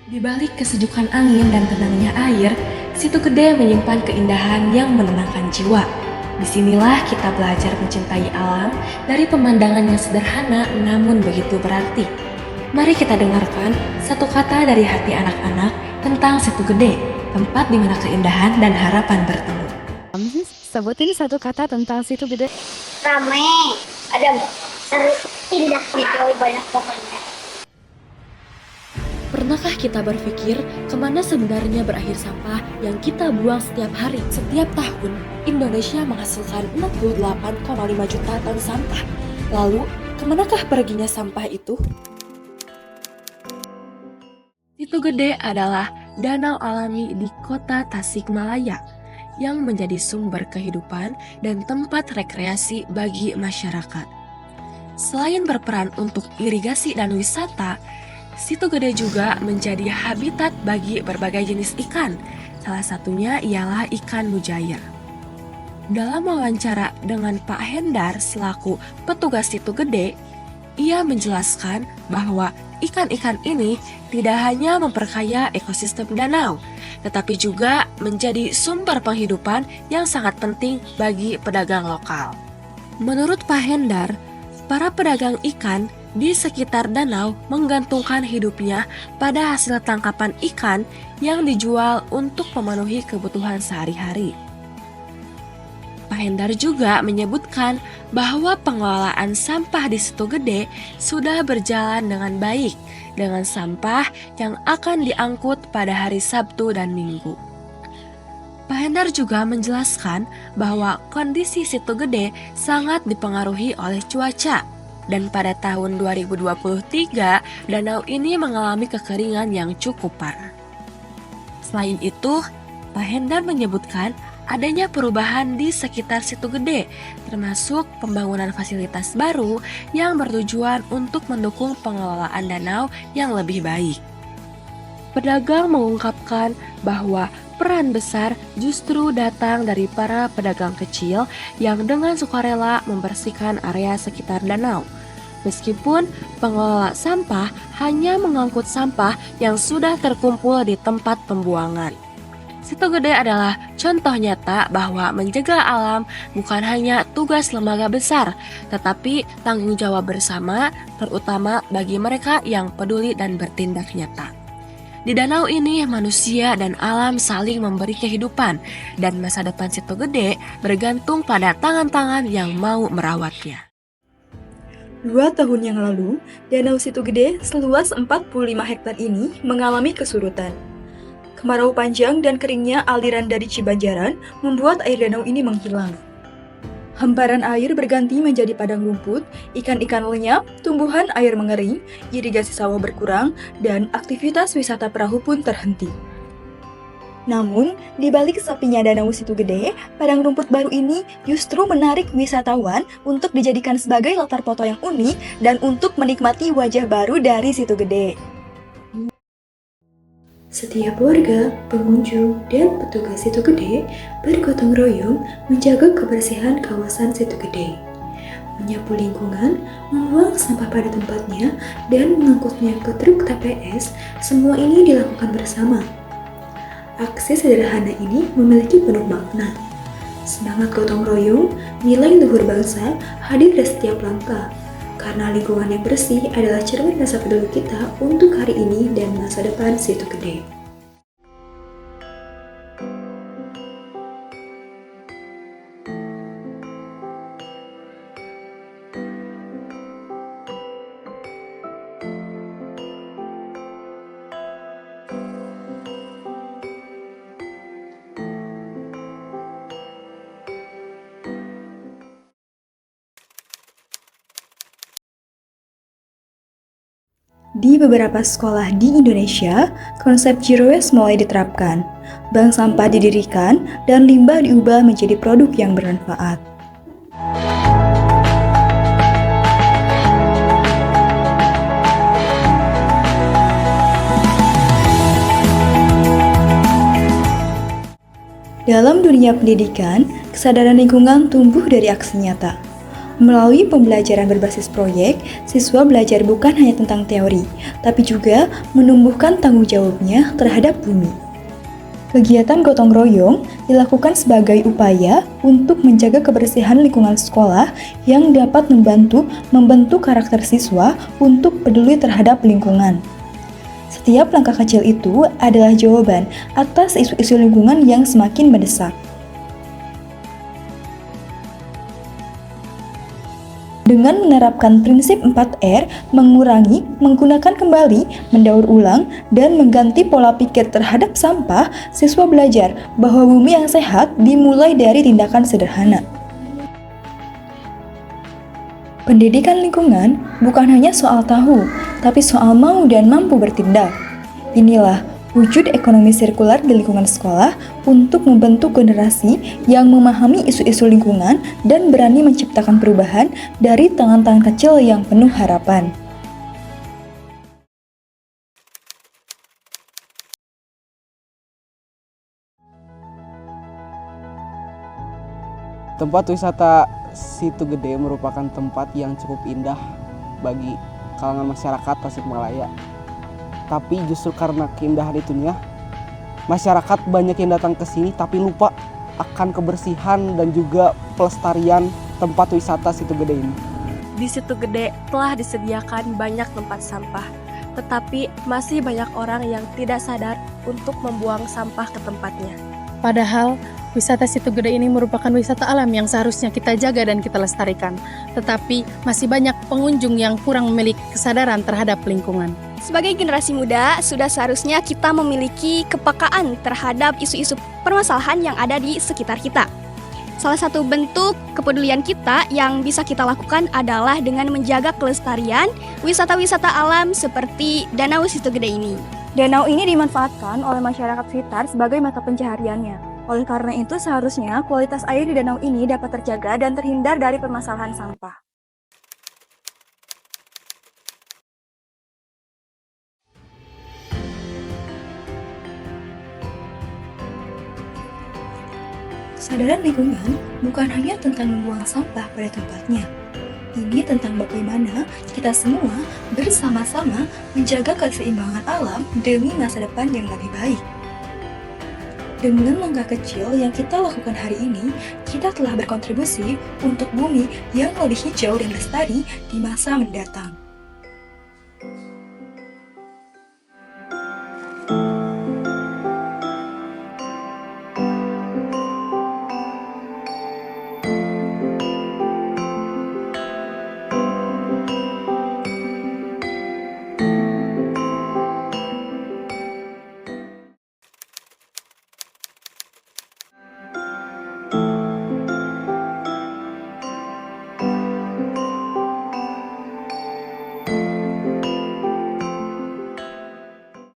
Di balik kesejukan angin dan tenangnya air, Situ Gede menyimpan keindahan yang menenangkan jiwa. Disinilah kita belajar mencintai alam dari pemandangan yang sederhana namun begitu berarti. Mari kita dengarkan satu kata dari hati anak-anak tentang Situ Gede, tempat di mana keindahan dan harapan bertemu. Sebutin satu kata tentang Situ Gede. Rame, ada seru, indah gitu, banyak pokoknya. Pernahkah kita berpikir kemana sebenarnya berakhir sampah yang kita buang setiap hari? Setiap tahun, Indonesia menghasilkan 68,5 juta ton sampah. Lalu, kemanakah perginya sampah itu? Situ Gede adalah danau alami di kota Tasikmalaya yang menjadi sumber kehidupan dan tempat rekreasi bagi masyarakat. Selain berperan untuk irigasi dan wisata, Situ Gede juga menjadi habitat bagi berbagai jenis ikan. Salah satunya ialah ikan mujair. Dalam wawancara dengan Pak Hendar selaku petugas Situ Gede, ia menjelaskan bahwa ikan-ikan ini tidak hanya memperkaya ekosistem danau, tetapi juga menjadi sumber penghidupan yang sangat penting bagi pedagang lokal. Menurut Pak Hendar, para pedagang ikan di sekitar danau menggantungkan hidupnya pada hasil tangkapan ikan yang dijual untuk memenuhi kebutuhan sehari-hari. Pak Hendar juga menyebutkan bahwa pengelolaan sampah di Situ Gede sudah berjalan dengan baik dengan sampah yang akan diangkut pada hari Sabtu dan Minggu. Pak Hendar juga menjelaskan bahwa kondisi Situ Gede sangat dipengaruhi oleh cuaca. Dan pada tahun 2023, danau ini mengalami kekeringan yang cukup parah. Selain itu, Pak Hendar menyebutkan adanya perubahan di sekitar Situ Gede, termasuk pembangunan fasilitas baru yang bertujuan untuk mendukung pengelolaan danau yang lebih baik. Pedagang mengungkapkan bahwa peran besar justru datang dari para pedagang kecil yang dengan sukarela membersihkan area sekitar danau. Meskipun pengelola sampah hanya mengangkut sampah yang sudah terkumpul di tempat pembuangan. Situ Gede adalah contoh nyata bahwa menjaga alam bukan hanya tugas lembaga besar, tetapi tanggung jawab bersama, terutama bagi mereka yang peduli dan bertindak nyata. Di danau ini, manusia dan alam saling memberi kehidupan, dan masa depan Situ Gede bergantung pada tangan-tangan yang mau merawatnya. 2 tahun yang lalu, Danau Situ Gede seluas 45 hektar ini mengalami kesurutan. Kemarau panjang dan keringnya aliran dari Cibanjaran membuat air danau ini menghilang. Hamparan air berganti menjadi padang rumput, ikan-ikan lenyap, tumbuhan air mengering, irigasi sawah berkurang, dan aktivitas wisata perahu pun terhenti. Namun, di balik sepinya Danau Situ Gede, padang rumput baru ini justru menarik wisatawan untuk dijadikan sebagai latar foto yang unik dan untuk menikmati wajah baru dari Situ Gede. Setiap warga, pengunjung, dan petugas Situ Gede bergotong royong menjaga kebersihan kawasan Situ Gede. Menyapu lingkungan, membuang sampah pada tempatnya, dan mengangkutnya ke truk TPS, semua ini dilakukan bersama. Aksi sederhana ini memiliki penuh makna. Semangat gotong royong, nilai luhur bangsa hadir di setiap langkah. Karena lingkungan yang bersih adalah cermin rasa peduli kita untuk hari ini dan masa depan Situ Gede. Di beberapa sekolah di Indonesia, konsep zero waste mulai diterapkan. Bank sampah didirikan dan limbah diubah menjadi produk yang bermanfaat. Dalam dunia pendidikan, kesadaran lingkungan tumbuh dari aksi nyata. Melalui pembelajaran berbasis proyek, siswa belajar bukan hanya tentang teori, tapi juga menumbuhkan tanggung jawabnya terhadap bumi. Kegiatan gotong royong dilakukan sebagai upaya untuk menjaga kebersihan lingkungan sekolah yang dapat membantu membentuk karakter siswa untuk peduli terhadap lingkungan. Setiap langkah kecil itu adalah jawaban atas isu-isu lingkungan yang semakin mendesak. Dengan menerapkan prinsip 4R, mengurangi, menggunakan kembali, mendaur ulang, dan mengganti pola pikir terhadap sampah, siswa belajar bahwa bumi yang sehat dimulai dari tindakan sederhana. Pendidikan lingkungan bukan hanya soal tahu, tapi soal mau dan mampu bertindak. Inilah wujud ekonomi sirkular di lingkungan sekolah untuk membentuk generasi yang memahami isu-isu lingkungan dan berani menciptakan perubahan dari tangan-tangan kecil yang penuh harapan. Tempat wisata Situ Gede merupakan tempat yang cukup indah bagi kalangan masyarakat Tasikmalaya. Tapi justru karena keindahan itunya, masyarakat banyak yang datang ke sini tapi lupa akan kebersihan dan juga pelestarian tempat wisata Situ Gede ini. Di Situ Gede telah disediakan banyak tempat sampah, tetapi masih banyak orang yang tidak sadar untuk membuang sampah ke tempatnya. Padahal, wisata Situ Gede ini merupakan wisata alam yang seharusnya kita jaga dan kita lestarikan. Tetapi masih banyak pengunjung yang kurang memiliki kesadaran terhadap lingkungan. Sebagai generasi muda, sudah seharusnya kita memiliki kepekaan terhadap isu-isu permasalahan yang ada di sekitar kita. Salah satu bentuk kepedulian kita yang bisa kita lakukan adalah dengan menjaga kelestarian wisata-wisata alam seperti Danau Situ Gede ini. Danau ini dimanfaatkan oleh masyarakat sekitar sebagai mata pencahariannya. Oleh karena itu, seharusnya kualitas air di danau ini dapat terjaga dan terhindar dari permasalahan sampah. Kesadaran lingkungan bukan hanya tentang membuang sampah pada tempatnya. Ini tentang bagaimana kita semua bersama-sama menjaga keseimbangan alam demi masa depan yang lebih baik. Dengan langkah kecil yang kita lakukan hari ini, kita telah berkontribusi untuk bumi yang lebih hijau dan lestari di masa mendatang.